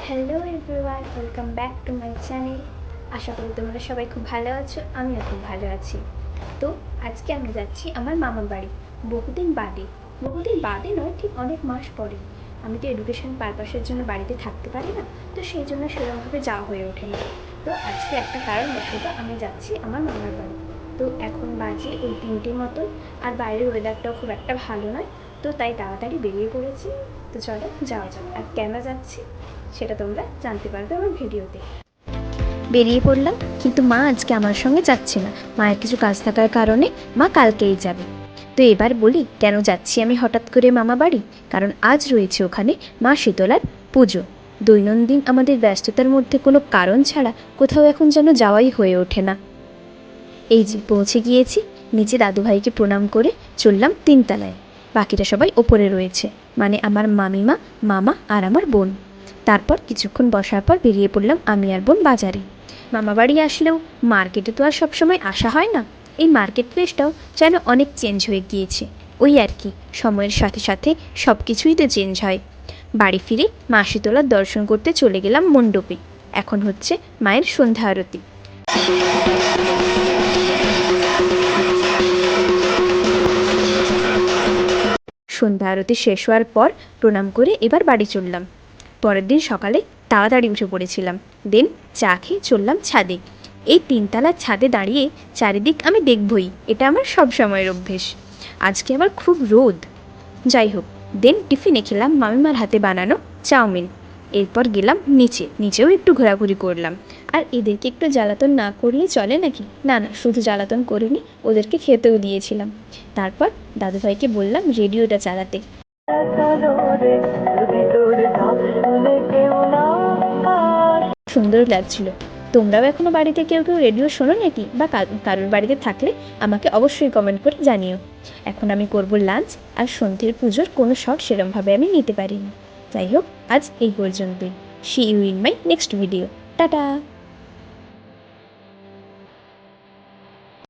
Hello everyone, welcome back to my channel. আশা করি তোমরা সবাই খুব ভালো আছো, আমিও খুব ভালো আছি। তো আজকে আমি যাচ্ছি আমার মামার বাড়ি। বহুদিন বাদে নয়, ঠিক অনেক মাস পরে। আমি তো এডুকেশন পারপাসের জন্য বাড়িতে থাকতে পারি না, তো সেই জন্য সেরকমভাবে যাওয়া হয়ে ওঠেনি। তো আজকে একটা কারণবশত আমি যাচ্ছি আমার মামার বাড়ি। তো এখন বাজে ওই 3টের মতন, আর বাইরের ওয়েদারটাও খুব একটা ভালো নয়, তো তাই তাড়াতাড়ি বেরিয়ে পড়েছি। তো চলো যাওয়া যাক। আর কেন যাচ্ছি সেটা তোমরা জানতে পারবে আমার ভিডিওতে। বেরিয়ে পড়লাম, কিন্তু মা আজকে আমার সঙ্গে যাচ্ছে না। মায়ের কিছু কাজ থাকার কারণে মা কালকেই যাবে। তো এবার বলি কেন যাচ্ছি আমি হঠাৎ করে মামা বাড়ি। কারণ আজ রয়েছে ওখানে মা শীতলার পুজো। দৈনন্দিন আমাদের ব্যস্ততার মধ্যে কোনো কারণ ছাড়া কোথাও এখন যেন যাওয়াই হয়ে ওঠে না। এই যে পৌঁছে গিয়েছি, নিচে দাদুভাইকে প্রণাম করে চললাম 3তলায়। বাকিরা সবাই ওপরে রয়েছে, মানে আমার মামিমা, মামা আর আমার বোন। তারপর কিছুক্ষণ বসার পর বেরিয়ে পড়লাম আমি আর বোন বাজারে। মামা বাড়ি আসলেও মার্কেটে তো আর সবসময় আসা হয় না। এই মার্কেট প্লেসটাও যেন অনেক চেঞ্জ হয়ে গিয়েছে। ওই আর কি, সময়ের সাথে সাথে সব কিছুই তো চেঞ্জ হয়। বাড়ি ফিরে মা শীতলার দর্শন করতে চলে গেলাম মণ্ডপে। এখন হচ্ছে মায়ের সন্ধ্যা আরতি। সন্ধ্যা আরতি শেষ হওয়ার পর প্রণাম করে এবার বাড়ি চললাম। পরের দিন সকালে তাড়াতাড়ি উঠে পড়েছিলাম। দেন চা খেয়ে চললাম ছাদে। এই 3তলার ছাদে দাঁড়িয়ে চারিদিক আমি দেখবই, এটা আমার সব সময়ের অভ্যেস। আজকে আবার খুব রোদ। যাই হোক, দেন টিফিনে খেলাম মামিমার হাতে বানানো চাউমিন। এরপর গেলাম নিচেও একটু ঘোরাঘুরি করলাম। আর এদেরকে একটু জ্বালাতন না করলে চলে নাকি? না না, শুধু জ্বালাতন করিনি, ওদেরকে খেতেও দিয়েছিলাম। তারপর দাদুভাইকে বললাম রেডিওটা চালাতে। সুন্দর লাগছিল। তোমরাও এখনো বাড়িতে কেউ রেডিও শোনো নাকি, বা কারোর বাড়িতে থাকলে আমাকে অবশ্যই কমেন্ট করে জানিও। এখন আমি করব লাঞ্চ, আর সন্ধ্যের পুজোর কোনো শট সেরমভাবে আমি নিতে পারিনি। যাই হোক, আজ এই পর্যন্তই। See you in my next video. Tata.